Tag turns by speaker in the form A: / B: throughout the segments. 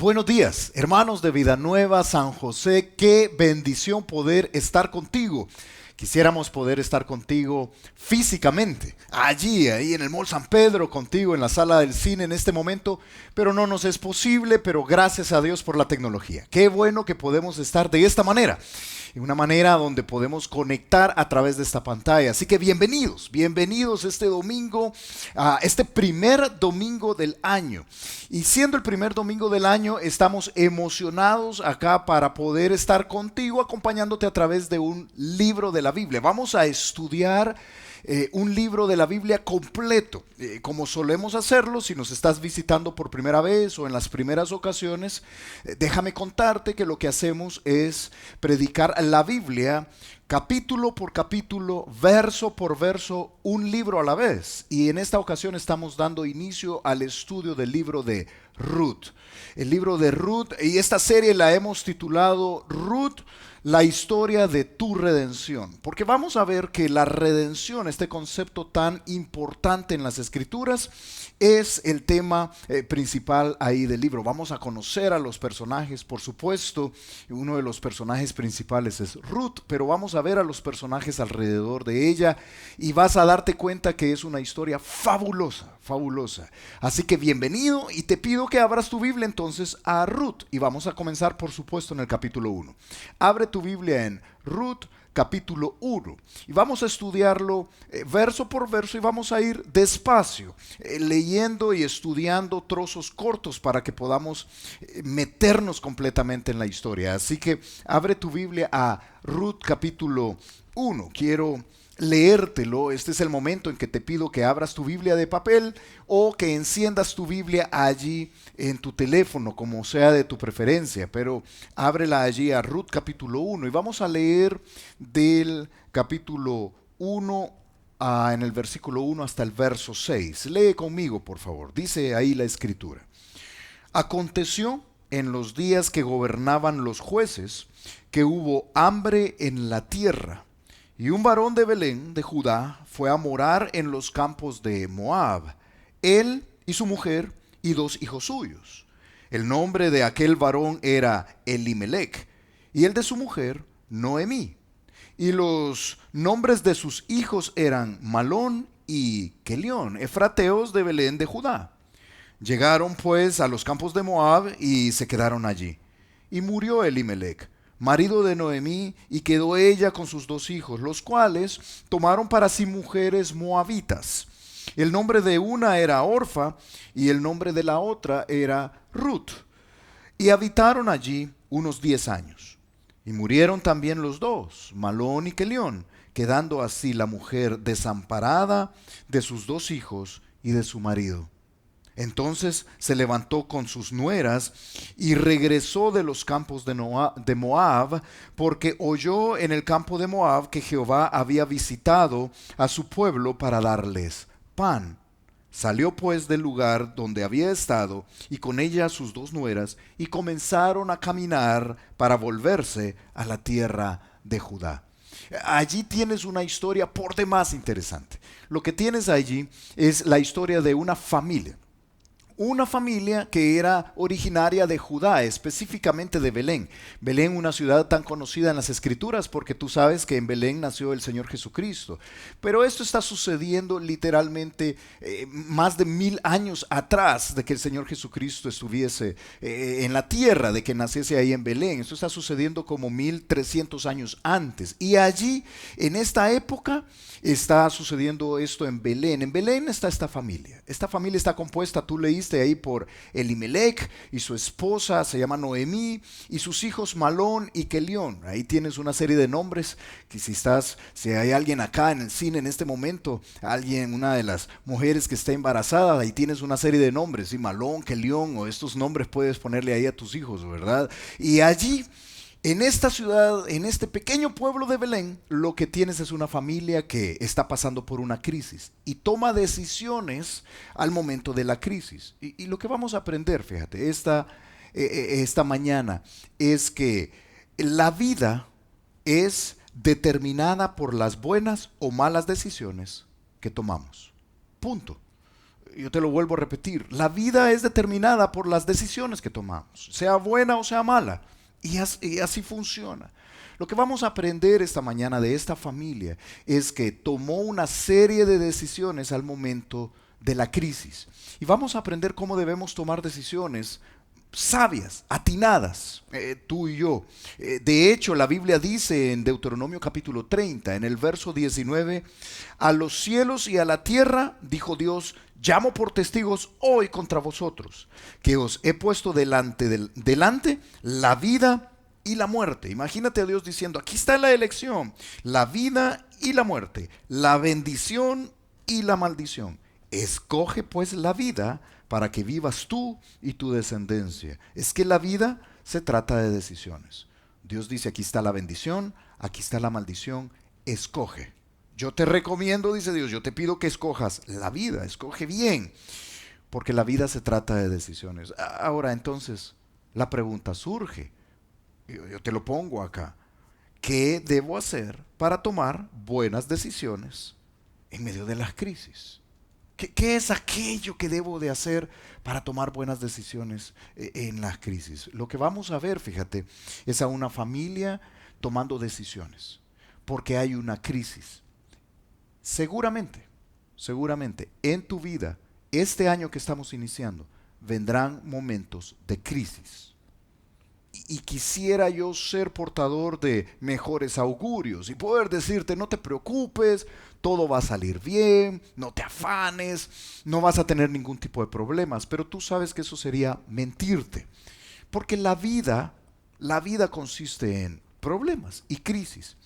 A: Buenos días, hermanos de Vida Nueva, San José. Qué bendición poder estar contigo. Quisiéramos poder estar contigo físicamente, ahí en el Mall San Pedro, contigo en la sala del cine en este momento, pero no nos es posible, pero gracias a Dios por la tecnología. Qué bueno que podemos estar de esta manera, en una manera donde podemos conectar a través de esta pantalla. Así que bienvenidos este domingo, a este primer domingo del año. Y siendo el primer domingo del año, estamos emocionados acá para poder estar contigo, acompañándote a través de un libro de la Biblia. Vamos a estudiar un libro de la Biblia completo, como solemos hacerlo. Si nos estás visitando por primera vez o en las primeras ocasiones, déjame contarte que lo que hacemos es predicar la Biblia capítulo por capítulo, verso por verso, un libro a la vez. Y en esta ocasión estamos dando inicio al estudio del libro de Ruth. El libro de Ruth, y esta serie la hemos titulado Ruth, la historia de tu redención. Porque vamos a ver que la redención, este concepto tan importante en las Escrituras, es el tema principal ahí del libro. Vamos a conocer a los personajes, por supuesto. Uno de los personajes principales es Ruth, pero vamos a ver a los personajes alrededor de ella y vas a darte cuenta que es una historia fabulosa, fabulosa. Así que bienvenido y te pido que abras tu Biblia entonces a Ruth y vamos a comenzar por supuesto en el capítulo 1. Abre tu Biblia en Ruth capítulo 1 y vamos a estudiarlo verso por verso y vamos a ir despacio, leyendo y estudiando trozos cortos para que podamos meternos completamente en la historia. Así que abre tu Biblia a Ruth capítulo 1. Quiero leértelo. Este es el momento en que te pido que abras tu Biblia de papel o que enciendas tu Biblia allí en tu teléfono, como sea de tu preferencia, pero ábrela allí a Ruth capítulo 1 y vamos a leer del capítulo 1 en el versículo 1 hasta el verso 6. Lee conmigo, por favor. Dice ahí la escritura. Aconteció en los días que gobernaban los jueces que hubo hambre en la tierra. Y un varón de Belén, de Judá, fue a morar en los campos de Moab, él y su mujer y dos hijos suyos. El nombre de aquel varón era Elimelech, y el de su mujer, Noemí. Y los nombres de sus hijos eran Malón y Kelión, efrateos de Belén de Judá. Llegaron pues a los campos de Moab y se quedaron allí. Y murió Elimelech, marido de Noemí, y quedó ella con sus dos hijos, los cuales tomaron para sí mujeres moabitas. El nombre de una era Orfa y el nombre de la otra era Ruth. Y habitaron allí unos 10 años. Y murieron también los dos, Malón y Kelión, quedando así la mujer desamparada de sus dos hijos y de su marido. Entonces se levantó con sus nueras y regresó de los campos de Moab, porque oyó en el campo de Moab que Jehová había visitado a su pueblo para darles pan. Salió pues del lugar donde había estado y con ella sus dos nueras y comenzaron a caminar para volverse a la tierra de Judá. Allí tienes una historia por demás interesante. Lo que tienes allí es la historia de una familia. Una familia que era originaria de Judá, específicamente de Belén. Belén, una ciudad tan conocida en las Escrituras, porque tú sabes que en Belén nació el Señor Jesucristo. Pero esto está sucediendo literalmente más de 1000 años atrás de que el Señor Jesucristo estuviese en la tierra, de que naciese ahí en Belén. Esto está sucediendo como 1300 años antes. Y allí, en esta época, está sucediendo esto en Belén. En Belén está esta familia. Esta familia está compuesta, tú leíste ahí, por Elimelech y su esposa, se llama Noemí, y sus hijos Malón y Kelión. Ahí tienes una serie de nombres que si hay alguien acá en el cine en este momento, una de las mujeres que está embarazada, ahí tienes una serie de nombres, ¿sí? Malón, Kelión, o estos nombres puedes ponerle ahí a tus hijos, ¿verdad? Y allí, en esta ciudad, en este pequeño pueblo de Belén, lo que tienes es una familia que está pasando por una crisis y toma decisiones al momento de la crisis. Y lo que vamos a aprender, fíjate, esta mañana es que la vida es determinada por las buenas o malas decisiones que tomamos. Punto. Yo te lo vuelvo a repetir, la vida es determinada por las decisiones que tomamos, sea buena o sea mala, y así funciona. Lo que vamos a aprender esta mañana de esta familia es que tomó una serie de decisiones al momento de la crisis. Y vamos a aprender cómo debemos tomar decisiones sabias, atinadas, tú y yo. De hecho, la Biblia dice en Deuteronomio capítulo 30, en el verso 19, a los cielos y a la tierra, dijo Dios, llamo por testigos hoy contra vosotros, que os he puesto delante la vida y la muerte. Imagínate a Dios diciendo, aquí está la elección, la vida y la muerte, la bendición y la maldición. Escoge pues la vida para que vivas tú y tu descendencia. Es que la vida se trata de decisiones. Dios dice, aquí está la bendición, aquí está la maldición, escoge. Yo te recomiendo, dice Dios, yo te pido que escojas la vida, escoge bien, porque la vida se trata de decisiones. Ahora entonces, la pregunta surge, yo te lo pongo acá, ¿qué debo hacer para tomar buenas decisiones en medio de las crisis? ¿Qué es aquello que debo de hacer para tomar buenas decisiones en las crisis? Lo que vamos a ver, fíjate, es a una familia tomando decisiones, porque hay una crisis. Seguramente, en tu vida, este año que estamos iniciando, vendrán momentos de crisis. Y quisiera yo ser portador de mejores augurios y poder decirte, no te preocupes, todo va a salir bien, no te afanes, no vas a tener ningún tipo de problemas. Pero tú sabes que eso sería mentirte. Porque la vida consiste en problemas y crisis.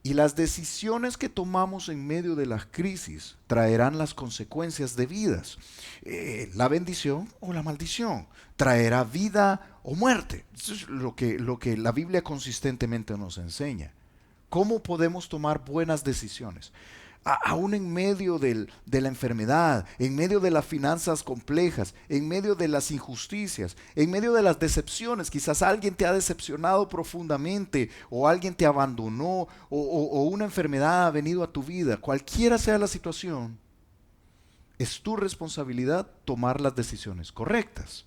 A: Y las decisiones que tomamos en medio de las crisis traerán las consecuencias debidas. La bendición o la maldición traerá vida o muerte. Eso es lo que la Biblia consistentemente nos enseña. ¿Cómo podemos tomar buenas decisiones? Aún en medio de la enfermedad, en medio de las finanzas complejas, en medio de las injusticias, en medio de las decepciones, quizás alguien te ha decepcionado profundamente o alguien te abandonó o una enfermedad ha venido a tu vida, cualquiera sea la situación, es tu responsabilidad tomar las decisiones correctas.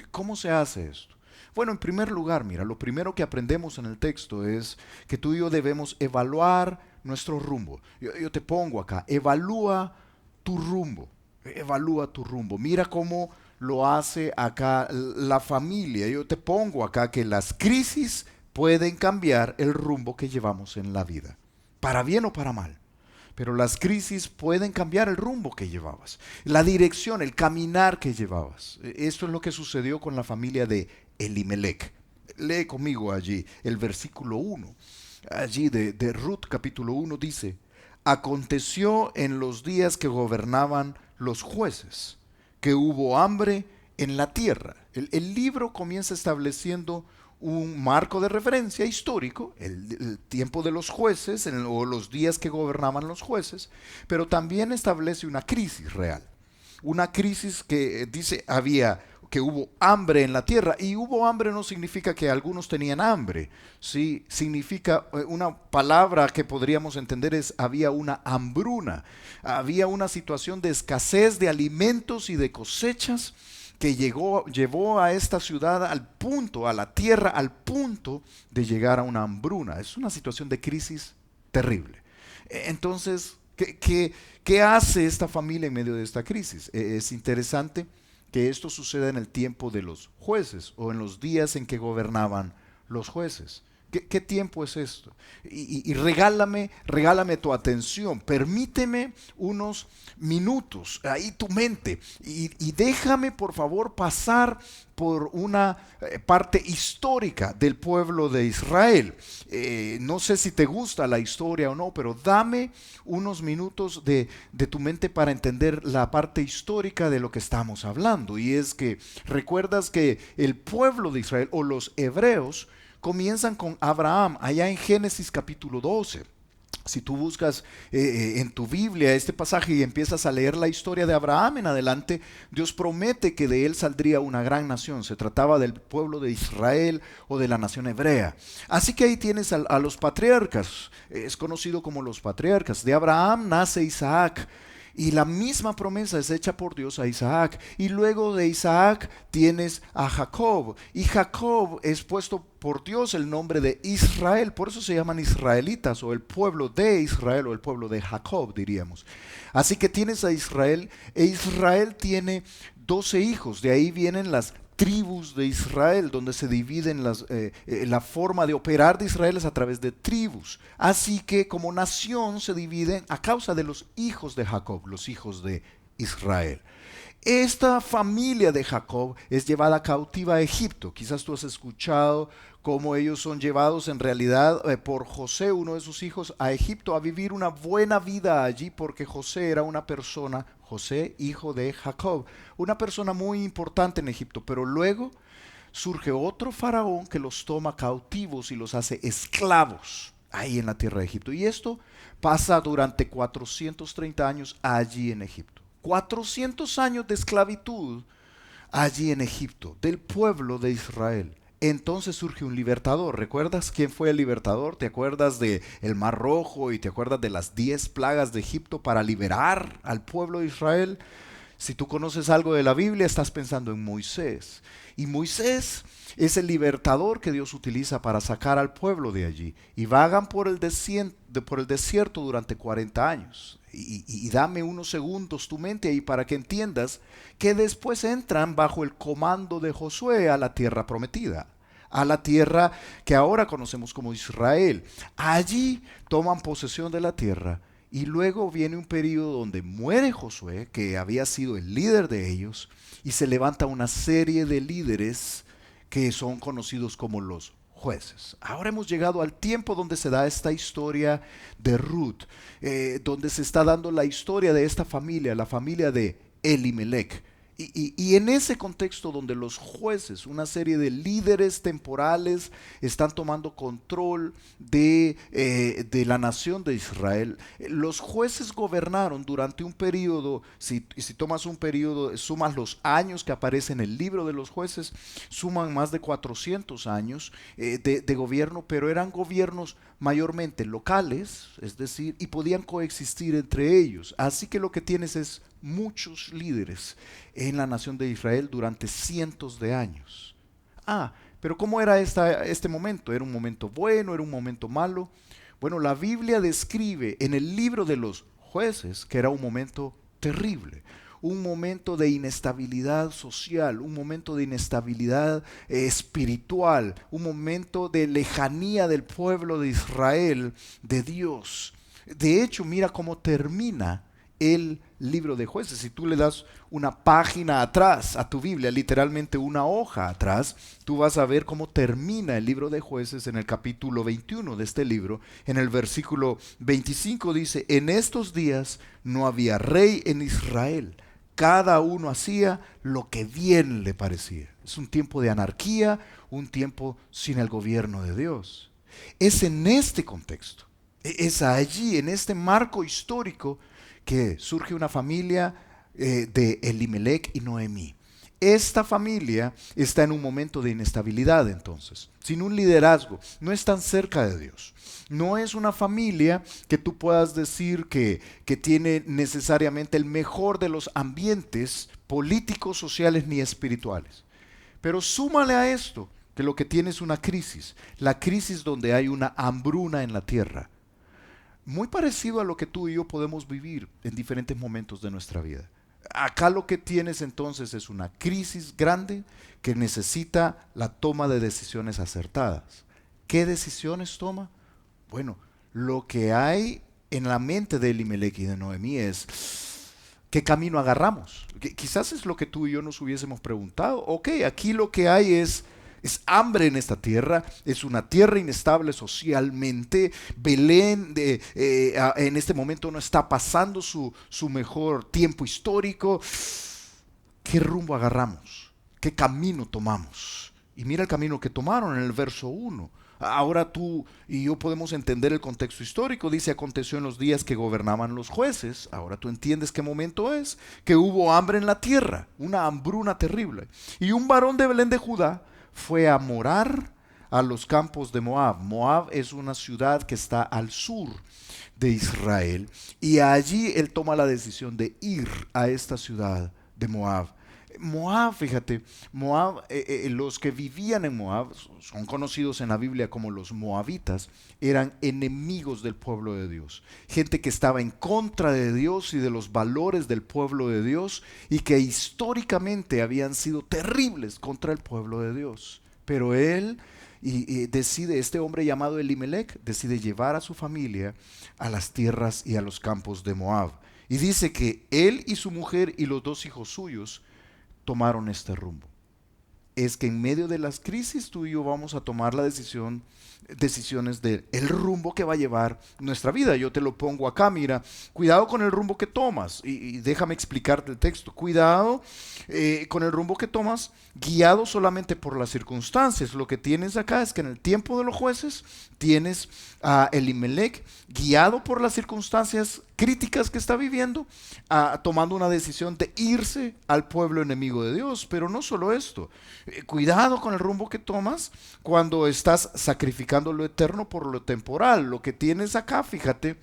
A: ¿Cómo se hace esto? Bueno, en primer lugar, mira, lo primero que aprendemos en el texto es que tú y yo debemos evaluar nuestro rumbo. Yo te pongo acá, evalúa tu rumbo, evalúa tu rumbo. Mira cómo lo hace acá la familia. Yo te pongo acá que las crisis pueden cambiar el rumbo que llevamos en la vida, para bien o para mal. Pero las crisis pueden cambiar el rumbo que llevabas, la dirección, el caminar que llevabas. Esto es lo que sucedió con la familia de Elimelech. Lee conmigo allí el versículo 1. Allí de Ruth capítulo 1 dice, aconteció en los días que gobernaban los jueces, que hubo hambre en la tierra. El libro comienza estableciendo un marco de referencia histórico, el tiempo de los jueces o los días que gobernaban los jueces, pero también establece una crisis real. Una crisis que dice que hubo hambre en la tierra, y hubo hambre no significa que algunos tenían hambre, sí, significa una palabra que podríamos entender es había una hambruna, había una situación de escasez de alimentos y de cosechas que llevó a esta ciudad al punto, a la tierra, al punto de llegar a una hambruna. Es una situación de crisis terrible. Entonces, ¿qué hace esta familia en medio de esta crisis? Es interesante que esto suceda en el tiempo de los jueces o en los días en que gobernaban los jueces. ¿Qué tiempo es esto? Y regálame tu atención, permíteme unos minutos, ahí tu mente, y déjame por favor pasar por una parte histórica del pueblo de Israel. No sé si te gusta la historia o no, pero dame unos minutos de tu mente para entender la parte histórica de lo que estamos hablando. Y es que recuerdas que el pueblo de Israel o los hebreos comienzan con Abraham, allá en Génesis capítulo 12. Si tú buscas en tu Biblia este pasaje y empiezas a leer la historia de Abraham en adelante, Dios promete que de él saldría una gran nación. Se trataba del pueblo de Israel o de la nación hebrea. Así que ahí tienes a los patriarcas, es conocido como los patriarcas. De Abraham nace Isaac. Y la misma promesa es hecha por Dios a Isaac. Y luego de Isaac tienes a Jacob. Y Jacob es puesto por Dios el nombre de Israel. Por eso se llaman israelitas, o el pueblo de Israel, o el pueblo de Jacob, diríamos. Así que tienes a Israel, e Israel tiene 12 hijos. De ahí vienen las tribus de Israel, donde se dividen la forma de operar de Israel es a través de tribus. Así que como nación se dividen a causa de los hijos de Jacob, los hijos de Israel. Esta familia de Jacob es llevada cautiva a Egipto. Quizás tú has escuchado cómo ellos son llevados en realidad por José, uno de sus hijos, a Egipto a vivir una buena vida allí, porque José era una persona, José, hijo de Jacob, una persona muy importante en Egipto. Pero luego surge otro faraón que los toma cautivos y los hace esclavos ahí en la tierra de Egipto. Y esto pasa durante 430 años allí en Egipto. 400 años de esclavitud allí en Egipto, del pueblo de Israel. Entonces surge un libertador. ¿Recuerdas quién fue el libertador? ¿Te acuerdas de el Mar Rojo y te acuerdas de las 10 plagas de Egipto para liberar al pueblo de Israel? Si tú conoces algo de la Biblia, estás pensando en Moisés. Y Moisés es el libertador que Dios utiliza para sacar al pueblo de allí. Y vagan por el desierto durante 40 años. Y dame unos segundos tu mente ahí para que entiendas que después entran bajo el comando de Josué a la tierra prometida, a la tierra que ahora conocemos como Israel. Allí toman posesión de la tierra y luego viene un periodo donde muere Josué, que había sido el líder de ellos, y se levanta una serie de líderes que son conocidos como los jueces. Ahora hemos llegado al tiempo donde se da esta historia de Ruth, donde se está dando la historia de esta familia, la familia de Elimelech. Y en ese contexto donde los jueces, una serie de líderes temporales, están tomando control de la nación de Israel, los jueces gobernaron durante un periodo. Si tomas un periodo, sumas los años que aparecen en el libro de los jueces, suman más de 400 años de gobierno, pero eran gobiernos mayormente locales, es decir, y podían coexistir entre ellos. Así que lo que tienes es muchos líderes en la nación de Israel durante cientos de años. Pero ¿cómo era este momento? ¿Era un momento bueno? ¿Era un momento malo? Bueno, la Biblia describe en el libro de los jueces que era un momento terrible, un momento de inestabilidad social, un momento de inestabilidad espiritual, un momento de lejanía del pueblo de Israel, de Dios. De hecho, mira cómo termina el libro de jueces. Si tú le das una página atrás a tu Biblia, literalmente una hoja atrás, tú vas a ver cómo termina el libro de jueces en el capítulo 21 de este libro. En el versículo 25 dice: en estos días no había rey en Israel, cada uno hacía lo que bien le parecía. Es un tiempo de anarquía, un tiempo sin el gobierno de Dios. Es en este contexto, es allí, en este marco histórico, que surge una familia de Elimelech y Noemí. Esta familia está en un momento de inestabilidad entonces, sin un liderazgo, no están cerca de Dios. No es una familia que tú puedas decir que tiene necesariamente el mejor de los ambientes políticos, sociales ni espirituales. Pero súmale a esto que lo que tiene es una crisis, la crisis donde hay una hambruna en la tierra. Muy parecido a lo que tú y yo podemos vivir en diferentes momentos de nuestra vida. Acá lo que tienes entonces es una crisis grande que necesita la toma de decisiones acertadas. ¿Qué decisiones toma? Bueno, lo que hay en la mente de Elimelech y de Noemí es: ¿qué camino agarramos? Quizás es lo que tú y yo nos hubiésemos preguntado. Ok, aquí lo que hay es hambre en esta tierra, es una tierra inestable socialmente. Belén en este momento no está pasando su mejor tiempo histórico. ¿Qué rumbo agarramos? ¿Qué camino tomamos? Y mira el camino que tomaron en el verso 1. Ahora tú y yo podemos entender el contexto histórico. Dice: aconteció en los días que gobernaban los jueces. Ahora tú entiendes qué momento es, que hubo hambre en la tierra, una hambruna terrible. Y un varón de Belén de Judá fue a morar a los campos de Moab. Moab es una ciudad que está al sur de Israel y allí él toma la decisión de ir a esta ciudad de Moab. Moab, fíjate, Moab, los que vivían en Moab, son conocidos en la Biblia como los moabitas, eran enemigos del pueblo de Dios. Gente que estaba en contra de Dios y de los valores del pueblo de Dios y que históricamente habían sido terribles contra el pueblo de Dios. Pero él decide, este hombre llamado Elimelech, decide llevar a su familia a las tierras y a los campos de Moab. Y dice que él y su mujer y los dos hijos suyos tomaron este rumbo. Es que en medio de las crisis tú y yo vamos a tomar decisiones del rumbo que va a llevar nuestra vida. Yo te lo pongo acá, mira, cuidado con el rumbo que tomas y déjame explicarte el texto. Cuidado con el rumbo que tomas guiado solamente por las circunstancias. Lo que tienes acá es que en el tiempo de los jueces tienes a Elimelech guiado por las circunstancias críticas que está viviendo, tomando una decisión de irse al pueblo enemigo de Dios. Pero no solo esto, cuidado con el rumbo que tomas cuando estás sacrificando lo eterno por lo temporal. Lo que tienes acá, fíjate,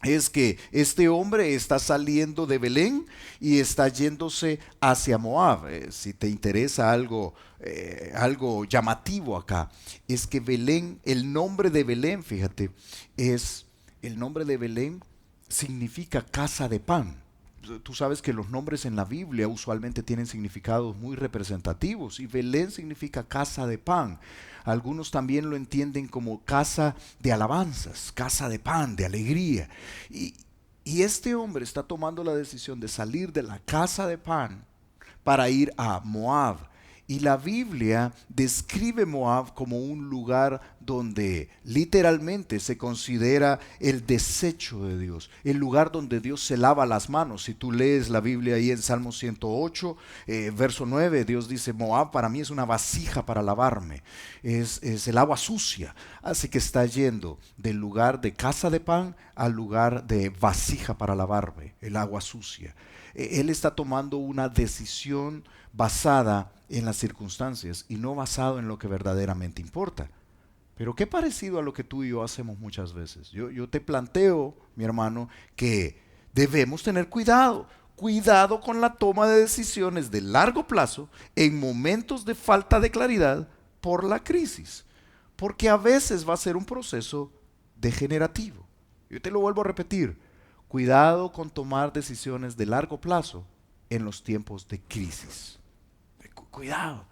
A: es que este hombre está saliendo de Belén y está yéndose hacia Moab. Si te interesa algo llamativo acá, es que Belén, el nombre de Belén, fíjate, el nombre de Belén significa casa de pan. Tú sabes que los nombres en la Biblia usualmente tienen significados muy representativos y Belén significa casa de pan. Algunos también lo entienden como casa de alabanzas, casa de pan, de alegría. Y este hombre está tomando la decisión de salir de la casa de pan para ir a Moab. Y la Biblia describe Moab como un lugar donde literalmente se considera el desecho de Dios, el lugar donde Dios se lava las manos. Si tú lees la Biblia ahí en Salmo 108, verso 9, Dios dice, Moab para mí es una vasija para lavarme, es el agua sucia. Así que está yendo del lugar de casa de pan al lugar de vasija para lavarme, el agua sucia. Él está tomando una decisión basada en las circunstancias y no basado en lo que verdaderamente importa. Pero qué parecido a lo que tú y yo hacemos muchas veces. Yo te planteo, mi hermano, que debemos tener cuidado. Cuidado con la toma de decisiones de largo plazo en momentos de falta de claridad por la crisis. Porque a veces va a ser un proceso degenerativo. Yo te lo vuelvo a repetir. Cuidado con tomar decisiones de largo plazo en los tiempos de crisis. Cuidado,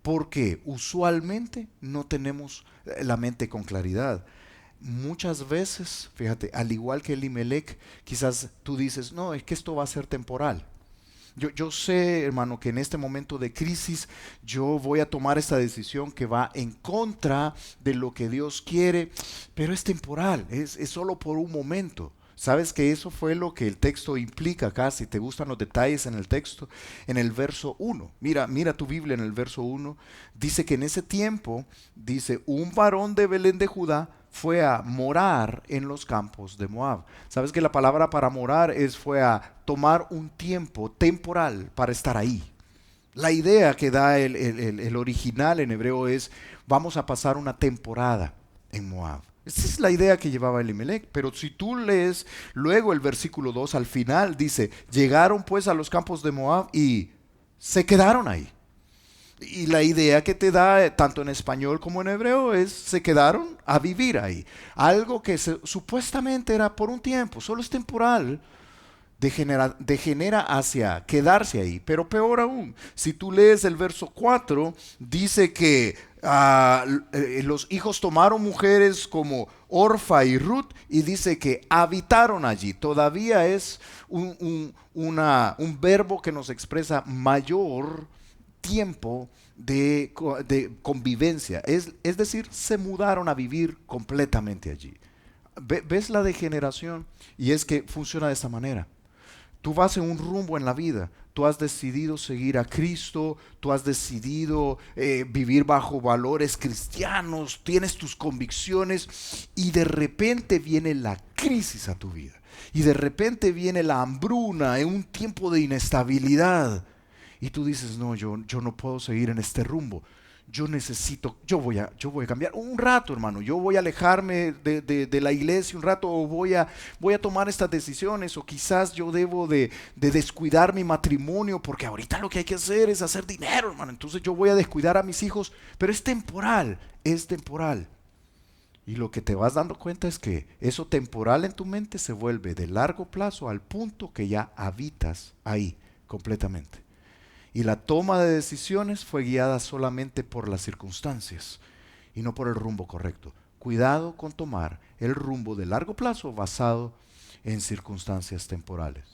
A: porque usualmente no tenemos la mente con claridad. Muchas veces, fíjate, al igual que Elimelech, quizás tú dices, no, es que esto va a ser temporal. Yo sé, hermano, que en este momento de crisis yo voy a tomar esta decisión que va en contra de lo que Dios quiere, pero es temporal, es solo por un momento. ¿Sabes que eso fue lo que el texto implica acá? Si te gustan los detalles en el texto, en el verso 1. Mira tu Biblia en el verso 1. Dice que en ese tiempo, dice, un varón de Belén de Judá fue a morar en los campos de Moab. ¿Sabes que la palabra para morar fue a tomar un tiempo temporal para estar ahí? La idea que da el original en hebreo es, vamos a pasar una temporada en Moab. Esa es la idea que llevaba Elimelech, pero si tú lees luego el versículo 2, al final dice, llegaron pues a los campos de Moab y se quedaron ahí. Y la idea que te da, tanto en español como en hebreo, es se quedaron a vivir ahí. Algo que supuestamente era por un tiempo, solo es temporal, degenera hacia quedarse ahí. Pero peor aún, si tú lees el verso 4, dice que los hijos tomaron mujeres como Orfa y Ruth y dice que habitaron allí. Todavía es un verbo que nos expresa mayor tiempo de convivencia. Es decir, se mudaron a vivir completamente allí. ¿Ves la degeneración? Y es que funciona de esta manera. Tú vas en un rumbo en la vida, tú has decidido seguir a Cristo, tú has decidido vivir bajo valores cristianos, tienes tus convicciones y de repente viene la crisis a tu vida. Y de repente viene la hambruna en un tiempo de inestabilidad. Y tú dices, no, yo no puedo seguir en este rumbo. yo voy a cambiar un rato, hermano, yo voy a alejarme de la iglesia un rato, o voy a tomar estas decisiones, o quizás yo debo de descuidar mi matrimonio, porque ahorita lo que hay que hacer es hacer dinero, hermano, entonces yo voy a descuidar a mis hijos, pero es temporal, es temporal. Y lo que te vas dando cuenta es que eso temporal en tu mente se vuelve de largo plazo al punto que ya habitas ahí completamente. Y la toma de decisiones fue guiada solamente por las circunstancias y no por el rumbo correcto. Cuidado con tomar el rumbo de largo plazo basado en circunstancias temporales.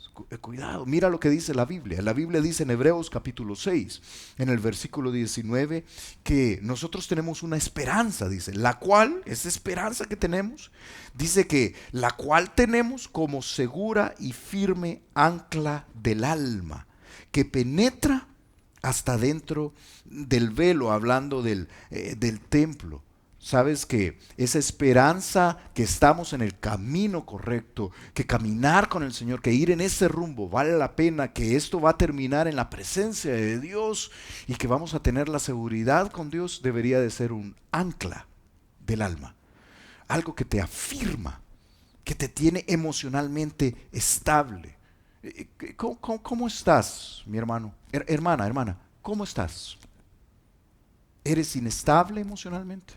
A: Cuidado, mira lo que dice la Biblia. La Biblia dice en Hebreos capítulo 6, en el versículo 19, que nosotros tenemos una esperanza, dice, la cual, esa esperanza que tenemos, dice que la cual tenemos como segura y firme ancla del alma, que penetra hasta dentro del velo, hablando del templo. Sabes que esa esperanza que estamos en el camino correcto, que caminar con el Señor, que ir en ese rumbo vale la pena, que esto va a terminar en la presencia de Dios y que vamos a tener la seguridad con Dios, debería de ser un ancla del alma. Algo que te afirma, que te tiene emocionalmente estable. ¿Cómo estás, mi hermano? Hermana, ¿cómo estás? ¿Eres inestable emocionalmente?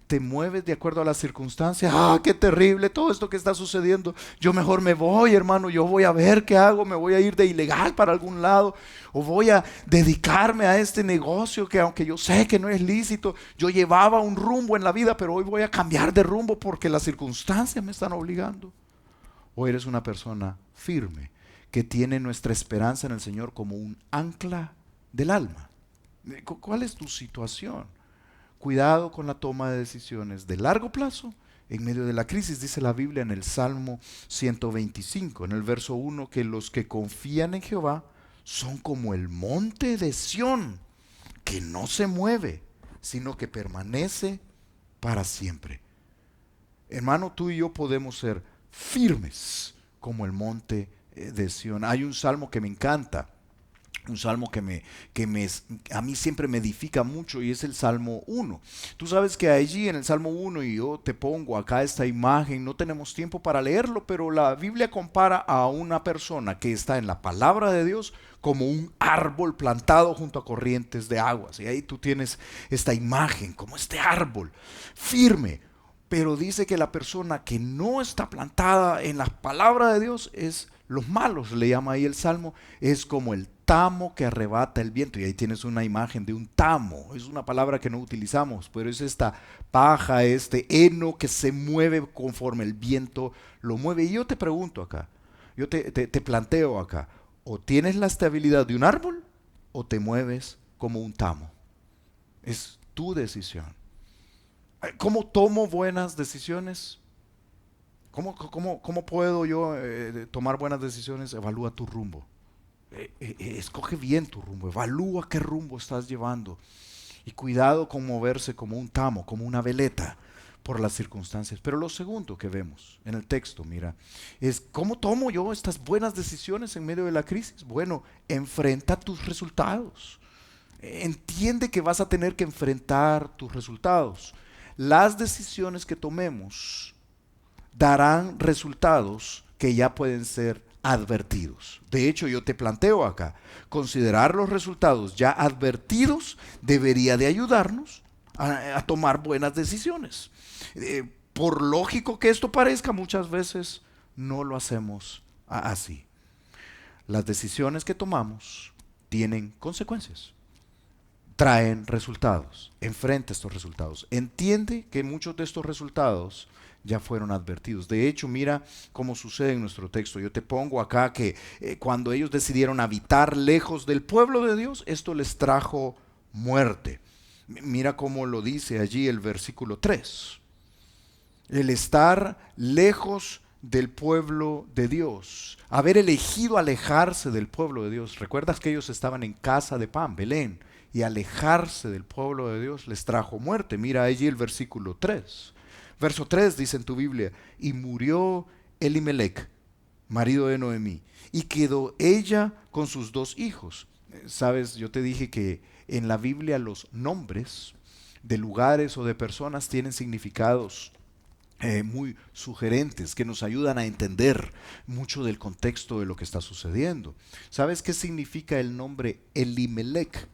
A: ¿Te mueves de acuerdo a las circunstancias? ¡Ah, qué terrible todo esto que está sucediendo! Yo mejor me voy, hermano, yo voy a ver qué hago, me voy a ir de ilegal para algún lado, o voy a dedicarme a este negocio que aunque yo sé que no es lícito, yo llevaba un rumbo en la vida, pero hoy voy a cambiar de rumbo porque las circunstancias me están obligando. ¿O eres una persona firme que tiene nuestra esperanza en el Señor como un ancla del alma? ¿Cuál es tu situación? Cuidado con la toma de decisiones de largo plazo en medio de la crisis. Dice la Biblia en el Salmo 125, en el verso 1, que los que confían en Jehová son como el monte de Sión, que no se mueve, sino que permanece para siempre. Hermano, tú y yo podemos ser firmes como el monte de Sión. Hay un salmo que me encanta, un salmo a mí siempre me edifica mucho, y es el Salmo 1. Tú sabes que allí en el Salmo 1, y yo te pongo acá esta imagen, no tenemos tiempo para leerlo, pero la Biblia compara a una persona que está en la palabra de Dios como un árbol plantado junto a corrientes de aguas. Y ahí tú tienes esta imagen, como este árbol firme. Pero dice que la persona que no está plantada en la palabra de Dios es los malos, le llama ahí el Salmo, es como el tamo que arrebata el viento. Y ahí tienes una imagen de un tamo. Es una palabra que no utilizamos, pero es esta paja, este heno que se mueve conforme el viento lo mueve. Y yo te pregunto acá, yo te planteo acá, o tienes la estabilidad de un árbol o te mueves como un tamo. Es tu decisión. ¿Cómo tomo buenas decisiones? ¿Cómo puedo yo tomar buenas decisiones? Evalúa tu rumbo. Escoge bien tu rumbo, evalúa qué rumbo estás llevando. Y cuidado con moverse como un tamo, como una veleta por las circunstancias. Pero lo segundo que vemos en el texto, mira, es ¿cómo tomo yo estas buenas decisiones en medio de la crisis? Bueno, enfrenta tus resultados. Entiende que vas a tener que enfrentar tus resultados. Las decisiones que tomemos darán resultados que ya pueden ser advertidos. De hecho, yo te planteo acá, considerar los resultados ya advertidos debería de ayudarnos a tomar buenas decisiones. Por lógico que esto parezca, muchas veces no lo hacemos así. Las decisiones que tomamos tienen consecuencias, traen resultados. Enfrenta estos resultados. Entiende que muchos de estos resultados ya fueron advertidos. De hecho, mira cómo sucede en nuestro texto. Yo te pongo acá que cuando ellos decidieron habitar lejos del pueblo de Dios, esto les trajo muerte. Mira cómo lo dice allí el versículo 3. El estar lejos del pueblo de Dios, haber elegido alejarse del pueblo de Dios. ¿Recuerdas que ellos estaban en casa de Pan, Belén? Y alejarse del pueblo de Dios les trajo muerte. Mira allí el versículo 3. Verso 3 dice en tu Biblia, y murió Elimelech, marido de Noemí, y quedó ella con sus 2 hijos. Sabes, yo te dije que en la Biblia los nombres de lugares o de personas tienen significados muy sugerentes que nos ayudan a entender mucho del contexto de lo que está sucediendo. ¿Sabes qué significa el nombre Elimelech?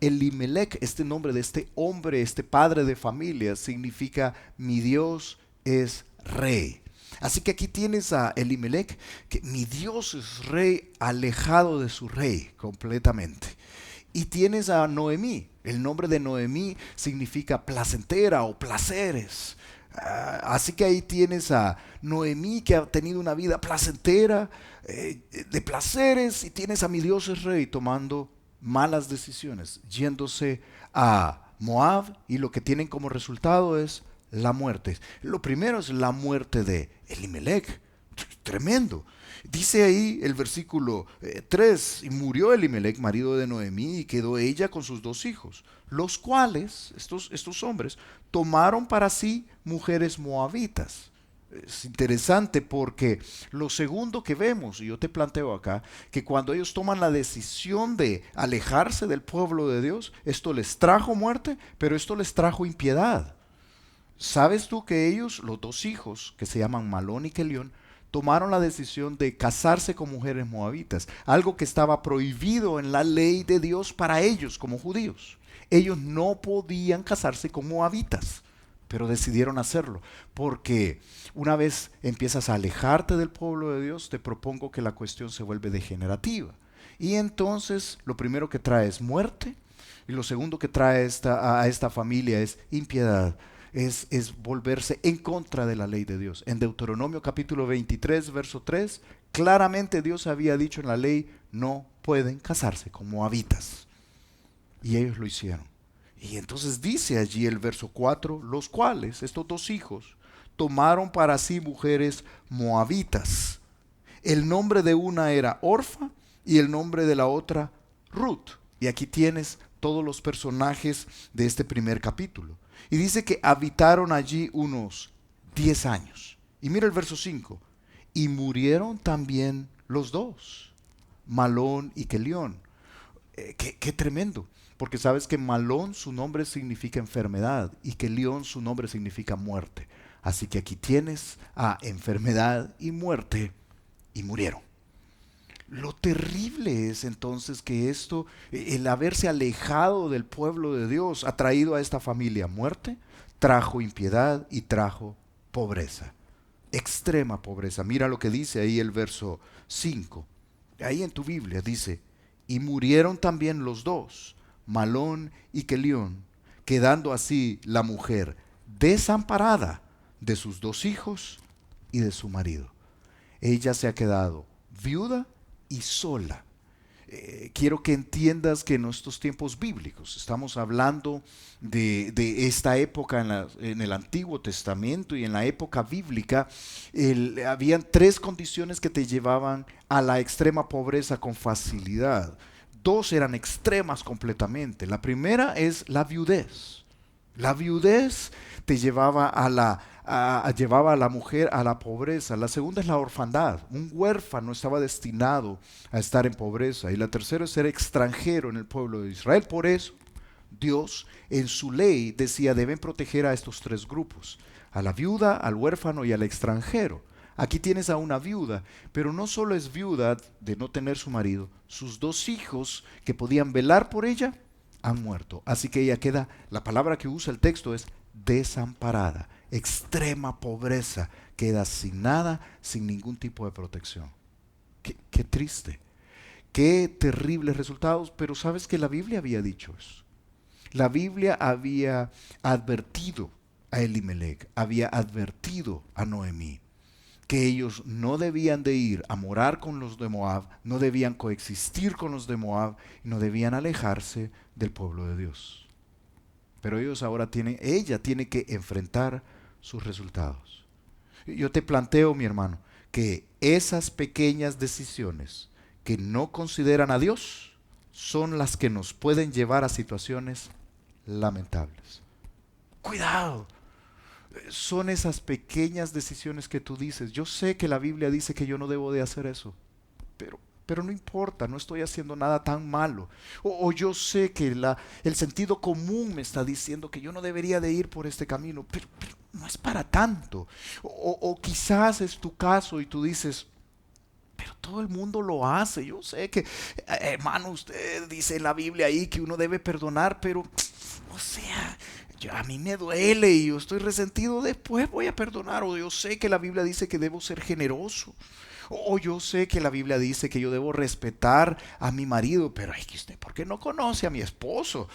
A: Elimelech, este nombre de este hombre, este padre de familia, significa mi Dios es rey. Así que aquí tienes a Elimelech, que mi Dios es rey, alejado de su rey completamente. Y tienes a Noemí. El nombre de Noemí significa placentera o placeres. Así que ahí tienes a Noemí, que ha tenido una vida placentera, de placeres, y tienes a mi Dios es rey tomando malas decisiones, yéndose a Moab, y lo que tienen como resultado es la muerte. Lo primero es la muerte de Elimelech. Tremendo. Dice ahí el versículo 3, y murió Elimelech, marido de Noemí, y quedó ella con sus 2 hijos, los cuales, estos hombres, tomaron para sí mujeres moabitas. Es interesante porque lo segundo que vemos, y yo te planteo acá, que cuando ellos toman la decisión de alejarse del pueblo de Dios, esto les trajo muerte, pero esto les trajo impiedad. ¿Sabes tú que ellos, los 2 hijos, que se llaman Malón y Kelión, tomaron la decisión de casarse con mujeres moabitas? Algo que estaba prohibido en la ley de Dios para ellos como judíos. Ellos no podían casarse con moabitas, pero decidieron hacerlo, porque una vez empiezas a alejarte del pueblo de Dios, te propongo que la cuestión se vuelve degenerativa. Y entonces lo primero que trae es muerte, y lo segundo que trae a esta familia es impiedad. Es volverse en contra de la ley de Dios. En Deuteronomio capítulo 23, verso 3, claramente Dios había dicho en la ley, no pueden casarse con moabitas. Y ellos lo hicieron. Y entonces dice allí el verso 4, los cuales, estos 2 hijos, tomaron para sí mujeres moabitas. El nombre de una era Orfa y el nombre de la otra Ruth. Y aquí tienes todos los personajes de este primer capítulo. Y dice que habitaron allí unos 10 años. Y mira el verso 5. Y murieron también los dos, Malón y Kelión. Qué tremendo. Porque sabes que Malón su nombre significa enfermedad y Kelión su nombre significa muerte. Así que aquí tienes a enfermedad y muerte y murieron. Lo terrible es entonces que esto, el haberse alejado del pueblo de Dios, ha traído a esta familia muerte, trajo impiedad y trajo pobreza, extrema pobreza. Mira lo que dice ahí el verso 5. Ahí en tu Biblia dice, y murieron también los dos, Malón y Kelión, quedando así la mujer desamparada de sus 2 hijos y de su marido. Ella se ha quedado viuda y sola. Quiero que entiendas que en estos tiempos bíblicos estamos hablando de esta época en el Antiguo Testamento, y en la época bíblica habían 3 condiciones que te llevaban a la extrema pobreza con facilidad. 2 eran extremas completamente. La primera es la viudez. La viudez te llevaba llevaba a la mujer a la pobreza. La segunda es la orfandad. Un huérfano estaba destinado a estar en pobreza. Y la tercera es ser extranjero en el pueblo de Israel. Por eso Dios en su ley decía, deben proteger a estos 3 grupos: a la viuda, al huérfano y al extranjero. Aquí tienes a una viuda, pero no solo es viuda de no tener su marido, sus 2 hijos que podían velar por ella han muerto. Así que ella queda, la palabra que usa el texto es desamparada, extrema pobreza, queda sin nada, sin ningún tipo de protección. Qué triste, qué terribles resultados, pero sabes que la Biblia había dicho eso. La Biblia había advertido a Elimelech, había advertido a Noemí, que ellos no debían de ir a morar con los de Moab, no debían coexistir con los de Moab, y no debían alejarse del pueblo de Dios. Pero ella tiene que enfrentar sus resultados. Yo te planteo, mi hermano, que esas pequeñas decisiones que no consideran a Dios son las que nos pueden llevar a situaciones lamentables. Cuidado. Son esas pequeñas decisiones que tú dices, yo sé que la Biblia dice que yo no debo de hacer eso, pero no importa, no estoy haciendo nada tan malo. O yo sé que el sentido común me está diciendo que yo no debería de ir por este camino, pero no es para tanto. O quizás es tu caso y tú dices, pero todo el mundo lo hace. Yo sé que, hermano, usted dice en la Biblia ahí que uno debe perdonar, pero, o sea, a mí me duele y yo estoy resentido, después voy a perdonar. O yo sé que la Biblia dice que debo ser generoso. O yo sé que la Biblia dice que yo debo respetar a mi marido, pero ay, que usted, ¿por qué no conoce a mi esposo?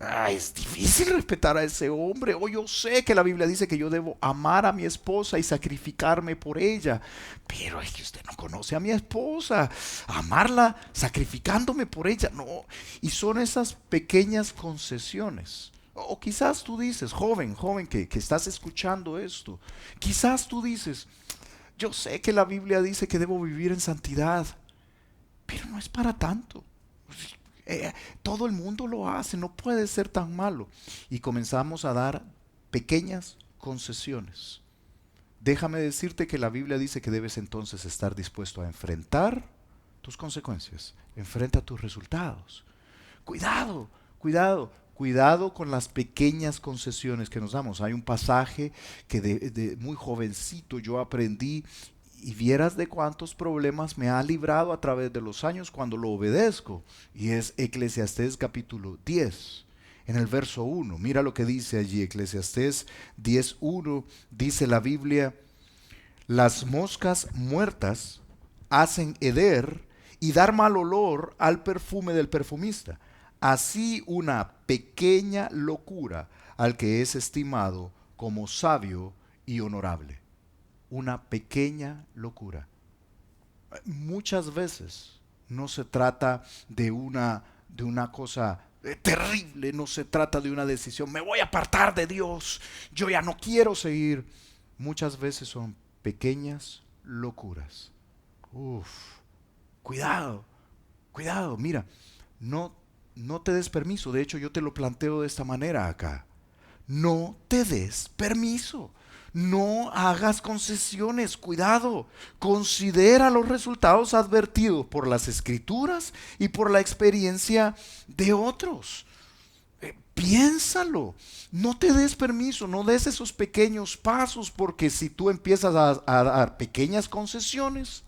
A: Ay, es difícil respetar a ese hombre. O yo sé que la Biblia dice que yo debo amar a mi esposa y sacrificarme por ella, pero es que usted no conoce a mi esposa. Amarla sacrificándome por ella, no. Y son esas pequeñas concesiones. O quizás tú dices, joven que estás escuchando esto, quizás tú dices, yo sé que la Biblia dice que debo vivir en santidad, pero no es para tanto. Todo el mundo lo hace, no puede ser tan malo. Y comenzamos a dar pequeñas concesiones. Déjame decirte que la Biblia dice que debes entonces estar dispuesto a enfrentar tus consecuencias, enfrenta tus resultados. Cuidado, cuidado, cuidado con las pequeñas concesiones que nos damos. Hay un pasaje que de muy jovencito yo aprendí y vieras de cuántos problemas me ha librado a través de los años cuando lo obedezco. Y es Eclesiastés capítulo 10. En el verso 1, mira lo que dice allí, Eclesiastés 10:1, dice la Biblia, las moscas muertas hacen heder y dar mal olor al perfume del perfumista. Así una pequeña locura al que es estimado como sabio y honorable. Una pequeña locura. Muchas veces no se trata de una cosa terrible, no se trata de una decisión, me voy a apartar de Dios, yo ya no quiero seguir. Muchas veces son pequeñas locuras. Uf, cuidado, cuidado, mira, no, no te des permiso. De hecho, yo te lo planteo de esta manera acá. No te des permiso. No hagas concesiones. Cuidado. Considera los resultados advertidos por las escrituras y por la experiencia de otros. Piénsalo. No te des permiso. No des esos pequeños pasos, porque si tú empiezas a dar pequeñas concesiones,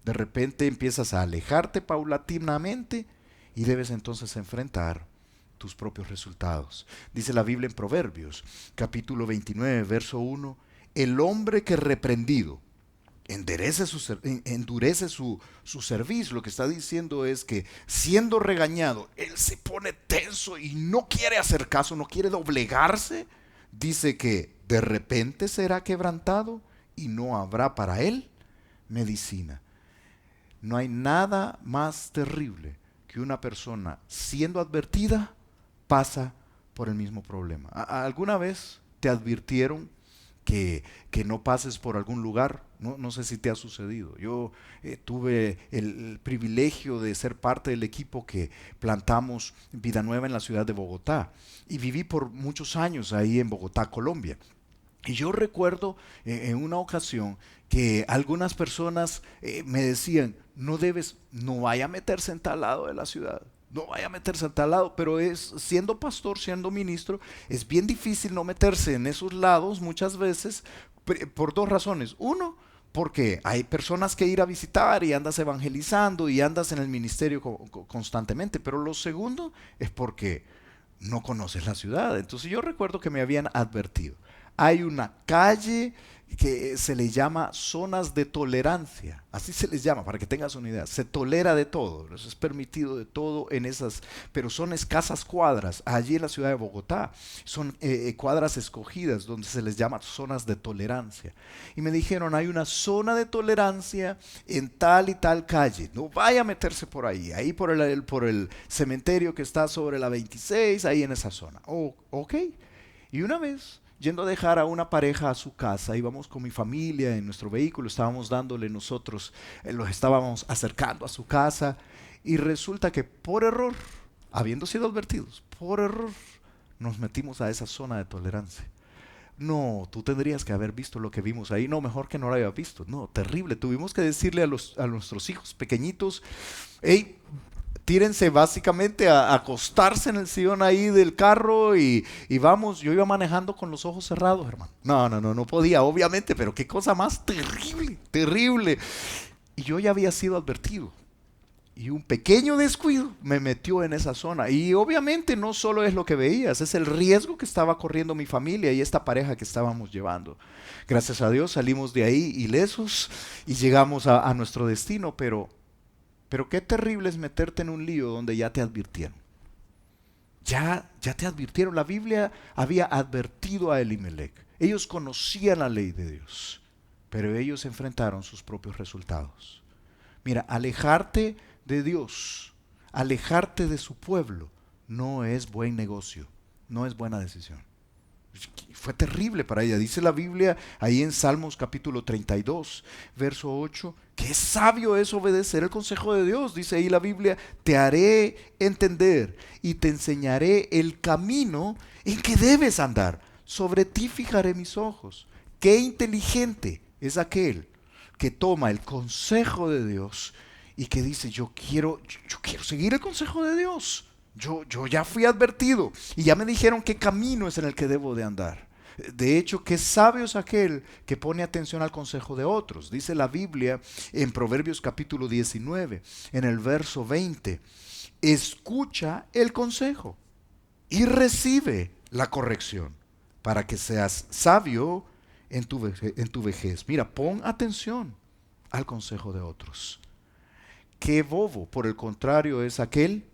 A: de repente empiezas a alejarte paulatinamente y debes entonces enfrentar tus propios resultados. Dice la Biblia en Proverbios, capítulo 29, verso 1, el hombre que reprendido endurece su servicio. Lo que está diciendo es que siendo regañado, él se pone tenso y no quiere hacer caso, no quiere doblegarse. Dice que de repente será quebrantado y no habrá para él medicina. No hay nada más terrible que una persona siendo advertida pasa por el mismo problema. ¿Alguna vez te advirtieron que no pases por algún lugar? No sé si te ha sucedido. Yo tuve el privilegio de ser parte del equipo que plantamos Vida Nueva en la ciudad de Bogotá y viví por muchos años ahí en Bogotá, Colombia. Y yo recuerdo en una ocasión que algunas personas me decían, no vaya a meterse en tal lado de la ciudad, no vaya a meterse en tal lado, pero siendo pastor, siendo ministro, es bien difícil no meterse en esos lados muchas veces por dos razones. Uno, porque hay personas que ir a visitar y andas evangelizando y andas en el ministerio constantemente, pero lo segundo es porque no conoces la ciudad. Entonces yo recuerdo que me habían advertido. Hay una calle que se le llama zonas de tolerancia, así se les llama, para que tengas una idea. Se tolera de todo, es permitido de todo en esas, pero son escasas cuadras allí en la ciudad de Bogotá. Son cuadras escogidas donde se les llama zonas de tolerancia. Y me dijeron, hay una zona de tolerancia en tal y tal calle, no vaya a meterse por ahí por el cementerio que está sobre la 26, ahí en esa zona. Oh, ok. Y una vez, yendo a dejar a una pareja a su casa, íbamos con mi familia en nuestro vehículo, estábamos dándole nosotros, los estábamos acercando a su casa y resulta que por error, habiendo sido advertidos, por error, nos metimos a esa zona de tolerancia. No, tú tendrías que haber visto lo que vimos ahí. No, mejor que no lo haya visto. No, terrible. Tuvimos que decirle a nuestros hijos pequeñitos, hey, tírense básicamente a acostarse en el sillón ahí del carro y vamos. Yo iba manejando con los ojos cerrados, hermano. No, no, no, no podía, obviamente, pero qué cosa más terrible, terrible. Y yo ya había sido advertido. Y un pequeño descuido me metió en esa zona. Y obviamente no solo es lo que veías, es el riesgo que estaba corriendo mi familia y esta pareja que estábamos llevando. Gracias a Dios salimos de ahí ilesos y llegamos a nuestro destino, pero qué terrible es meterte en un lío donde ya te advirtieron. Ya te advirtieron. La Biblia había advertido a Elimelech. Ellos conocían la ley de Dios, pero ellos enfrentaron sus propios resultados. Mira, alejarte de Dios, alejarte de su pueblo, no es buen negocio, no es buena decisión. Fue terrible para ella. Dice la Biblia ahí en Salmos capítulo 32, verso 8, que sabio es obedecer el consejo de Dios. Dice ahí la Biblia, te haré entender y te enseñaré el camino en que debes andar. Sobre ti fijaré mis ojos. Qué inteligente es aquel que toma el consejo de Dios y que dice, yo quiero seguir el consejo de Dios. Yo ya fui advertido y ya me dijeron qué camino es en el que debo de andar. De hecho, qué sabio es aquel que pone atención al consejo de otros. Dice la Biblia en Proverbios capítulo 19, en el verso 20, escucha el consejo y recibe la corrección para que seas sabio en tu vejez. Mira, pon atención al consejo de otros. Qué bobo, por el contrario, es aquel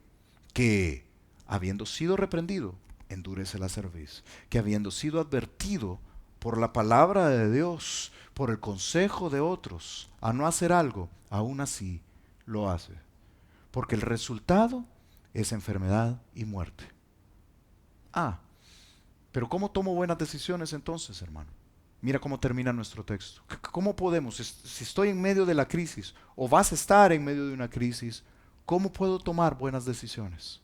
A: que, habiendo sido reprendido, endurece la cerviz, que habiendo sido advertido por la palabra de Dios, por el consejo de otros, a no hacer algo, aún así lo hace. Porque el resultado es enfermedad y muerte. Ah, pero ¿cómo tomo buenas decisiones entonces, hermano? Mira cómo termina nuestro texto. ¿Cómo podemos, si estoy en medio de la crisis o vas a estar en medio de una crisis, cómo puedo tomar buenas decisiones?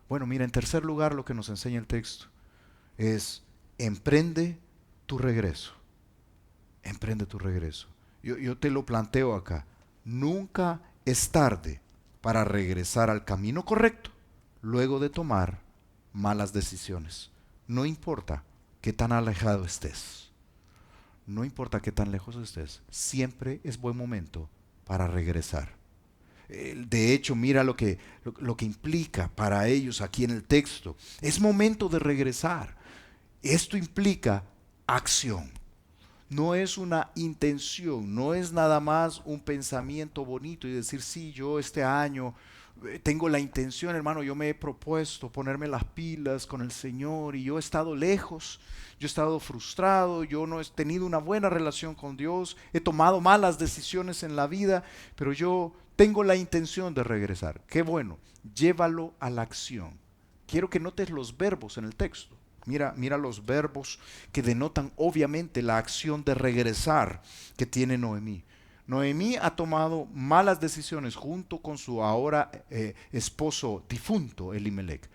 A: Bueno, mira, en tercer lugar lo que nos enseña el texto es emprende tu regreso. Emprende tu regreso. Yo te lo planteo acá. Nunca es tarde para regresar al camino correcto luego de tomar malas decisiones. No importa qué tan alejado estés. No importa qué tan lejos estés. Siempre es buen momento para regresar. De hecho, mira lo que implica para ellos aquí en el texto. Es momento de regresar. Esto implica acción. No es una intención, no es nada más un pensamiento bonito y decir, sí, yo este año tengo la intención, hermano, yo me he propuesto ponerme las pilas con el Señor y yo he estado lejos, yo he estado frustrado, yo no he tenido una buena relación con Dios, he tomado malas decisiones en la vida, pero yo tengo la intención de regresar. Qué bueno, llévalo a la acción. Quiero que notes los verbos en el texto. Mira los verbos que denotan obviamente la acción de regresar que tiene Noemí. Noemí ha tomado malas decisiones junto con su ahora esposo difunto, Elimelech.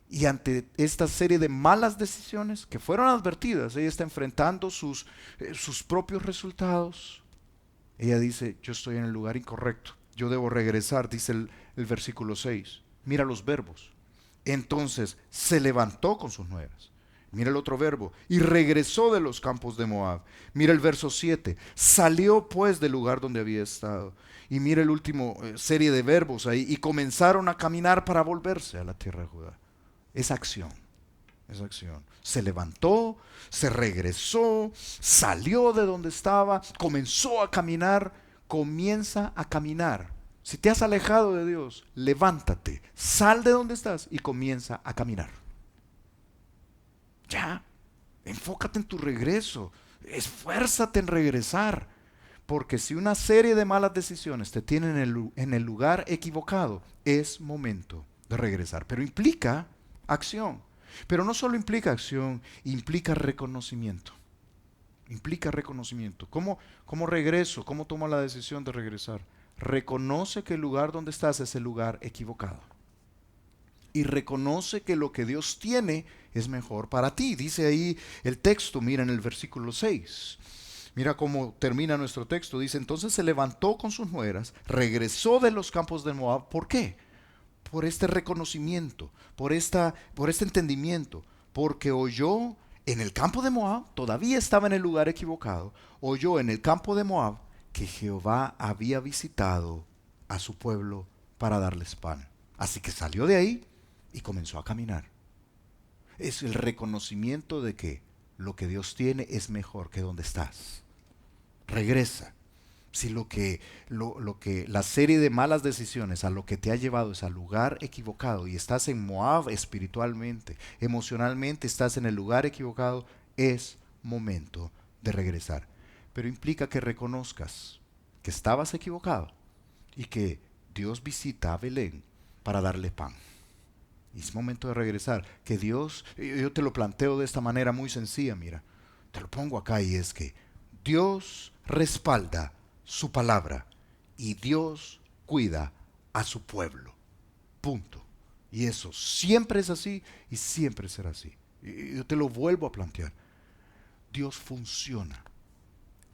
A: Y ante esta serie de malas decisiones que fueron advertidas, ella está enfrentando sus propios resultados. Ella dice, yo estoy en el lugar incorrecto, yo debo regresar, dice el versículo 6. Mira los verbos. Entonces se levantó con sus nueras. Mira el otro verbo. Y regresó de los campos de Moab. Mira el verso 7. Salió pues del lugar donde había estado. Y mira el último serie de verbos ahí. Y comenzaron a caminar para volverse a la tierra de Judá. Es acción. Es acción. Se levantó, se regresó, salió de donde estaba, comenzó a caminar, comienza a caminar. Si te has alejado de Dios, levántate, sal de donde estás y comienza a caminar. Ya, enfócate en tu regreso, esfuérzate en regresar, porque si una serie de malas decisiones te tienen en el lugar equivocado, es momento de regresar. Pero implica acción. Pero no solo implica acción, implica reconocimiento. Implica reconocimiento. ¿Cómo regreso? ¿Cómo tomo la decisión de regresar? Reconoce que el lugar donde estás es el lugar equivocado. y reconoce que lo que Dios tiene es mejor para ti. Dice ahí el texto, mira en el versículo 6. Mira cómo termina nuestro texto. Dice, entonces se levantó con sus nueras, regresó de los campos de Moab. ¿Por qué? Por este reconocimiento, por este entendimiento, porque oyó en el campo de Moab, todavía estaba en el lugar equivocado, oyó en el campo de Moab que Jehová había visitado a su pueblo para darles pan. Así que salió de ahí y comenzó a caminar. Es el reconocimiento de que lo que Dios tiene es mejor que donde estás. Regresa. Si la serie de malas decisiones a lo que te ha llevado es al lugar equivocado y estás en Moab espiritualmente, emocionalmente estás en el lugar equivocado, es momento de regresar. Pero implica que reconozcas que estabas equivocado y que Dios visita a Belén para darle pan. Y es momento de regresar. Que Dios, yo te lo planteo de esta manera muy sencilla, mira, te lo pongo acá y es que Dios respalda su palabra y Dios cuida a su pueblo. Punto. Y eso siempre es así y siempre será así. Y yo te lo vuelvo a plantear. Dios funciona.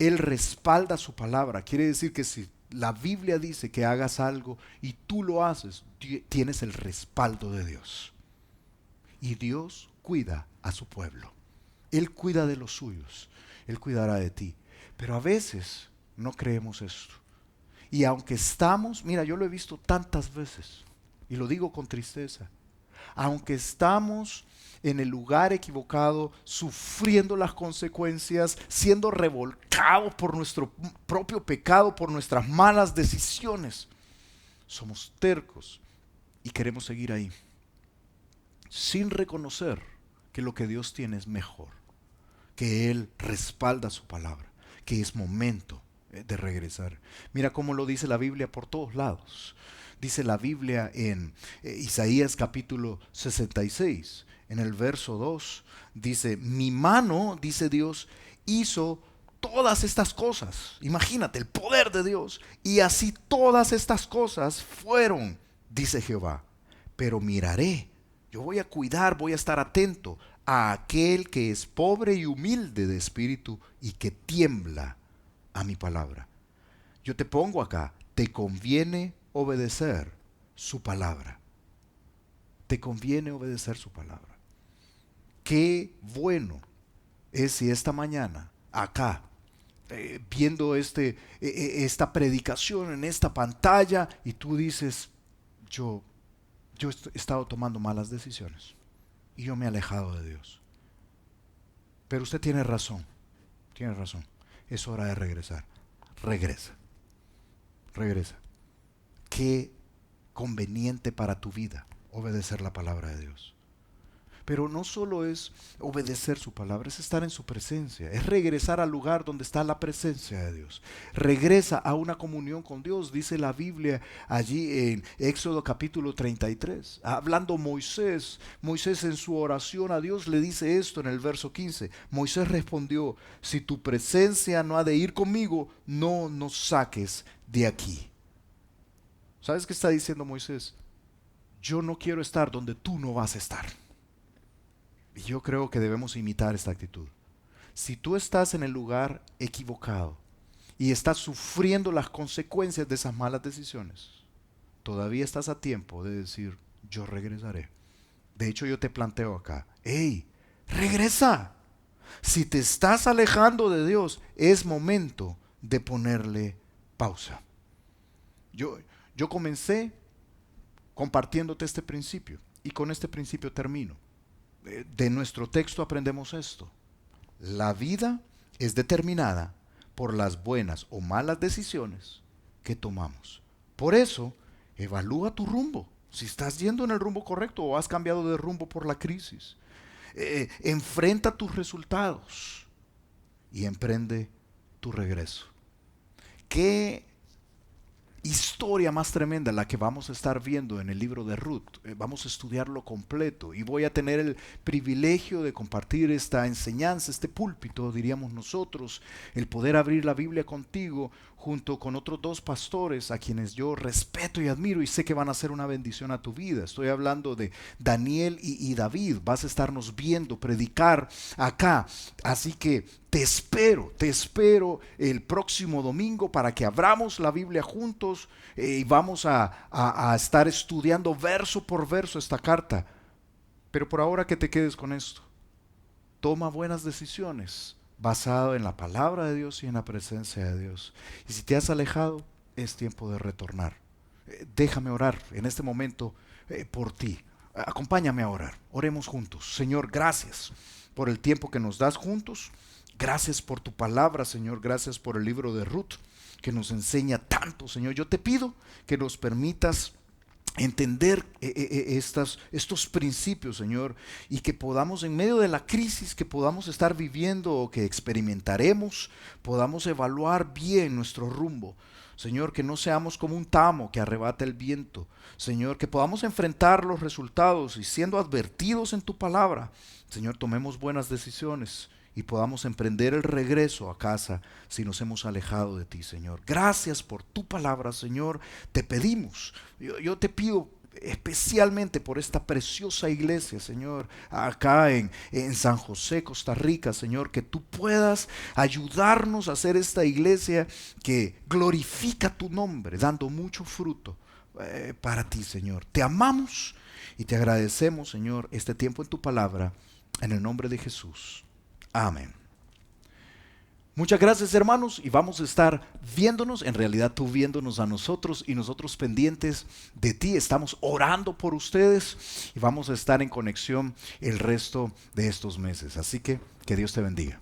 A: Él respalda su palabra. Quiere decir que si la Biblia dice que hagas algo y tú lo haces, tienes el respaldo de Dios. Y Dios cuida a su pueblo. Él cuida de los suyos. Él cuidará de ti. Pero a veces no creemos esto. Y aunque estamos, mira, yo lo he visto tantas veces, y lo digo con tristeza, aunque estamos en el lugar equivocado, sufriendo las consecuencias, siendo revolcados por nuestro propio pecado, por nuestras malas decisiones, somos tercos y queremos seguir ahí, sin reconocer que lo que Dios tiene es mejor, que Él respalda su palabra, que es momento de regresar. Mira cómo lo dice la Biblia por todos lados. Dice la Biblia en Isaías capítulo 66, en el verso 2, dice, mi mano, dice Dios, hizo todas estas cosas. Imagínate el poder de Dios. Y así todas estas cosas fueron, dice Jehová. Pero miraré, yo voy a cuidar, voy a estar atento a aquel que es pobre y humilde de espíritu y que tiembla a mi palabra. Yo te pongo acá, te conviene obedecer su palabra. Te conviene obedecer su palabra. Qué bueno es si esta mañana, acá, viendo esta predicación en esta pantalla, y tú dices, yo he estado tomando malas decisiones y yo me he alejado de Dios. Pero usted tiene razón, tiene razón. Es hora de regresar. Regresa, regresa. Qué conveniente para tu vida obedecer la palabra de Dios. Pero no solo es obedecer su palabra, es estar en su presencia, es regresar al lugar donde está la presencia de Dios. Regresa a una comunión con Dios, dice la Biblia allí en Éxodo capítulo 33. Hablando Moisés en su oración a Dios le dice esto en el verso 15. Moisés respondió, si tu presencia no ha de ir conmigo, no nos saques de aquí. ¿Sabes qué está diciendo Moisés? Yo no quiero estar donde tú no vas a estar. Y yo creo que debemos imitar esta actitud. Si tú estás en el lugar equivocado y estás sufriendo las consecuencias de esas malas decisiones, todavía estás a tiempo de decir, yo regresaré. De hecho, yo te planteo acá, hey, regresa. Si te estás alejando de Dios, es momento de ponerle pausa. Yo comencé compartiéndote este principio y con este principio termino. De nuestro texto aprendemos esto. La vida es determinada por las buenas o malas decisiones que tomamos. Por eso, evalúa tu rumbo. Si estás yendo en el rumbo correcto o has cambiado de rumbo por la crisis. Enfrenta tus resultados y emprende tu regreso. Qué historia más tremenda, la que vamos a estar viendo en el libro de Ruth. Vamos a estudiarlo completo y voy a tener el privilegio de compartir esta enseñanza, este púlpito, diríamos nosotros, el poder abrir la Biblia contigo junto con otros dos pastores a quienes yo respeto y admiro y sé que van a ser una bendición a tu vida. Estoy hablando de Daniel y David. Vas a estarnos viendo predicar acá, así que te espero el próximo domingo para que abramos la Biblia juntos y vamos a estar estudiando verso por verso esta carta. Pero por ahora que te quedes con esto, toma buenas decisiones basado en la palabra de Dios y en la presencia de Dios. Y si te has alejado, es tiempo de retornar. Déjame orar en este momento por ti. Acompáñame a orar. Oremos juntos. Señor, gracias por el tiempo que nos das juntos. Gracias por tu palabra, Señor. Gracias por el libro de Ruth que nos enseña tanto, Señor. Yo te pido que nos permitas entender estos principios, Señor, y que podamos en medio de la crisis que podamos estar viviendo o que experimentaremos, podamos evaluar bien nuestro rumbo. Señor, que no seamos como un tamo que arrebata el viento. Señor, que podamos enfrentar los resultados y siendo advertidos en tu palabra, Señor, tomemos buenas decisiones y podamos emprender el regreso a casa si nos hemos alejado de ti, Señor. Gracias por tu palabra, Señor. Te pedimos, yo te pido especialmente por esta preciosa iglesia, Señor, acá en San José, Costa Rica, Señor, que tú puedas ayudarnos a hacer esta iglesia que glorifica tu nombre, dando mucho fruto para ti, Señor. Te amamos y te agradecemos, Señor, este tiempo en tu palabra, en el nombre de Jesús. Amén. Muchas gracias, hermanos, y vamos a estar viéndonos, en realidad tú viéndonos a nosotros y nosotros pendientes de ti. Estamos orando por ustedes y vamos a estar en conexión el resto de estos meses. Así que Dios te bendiga.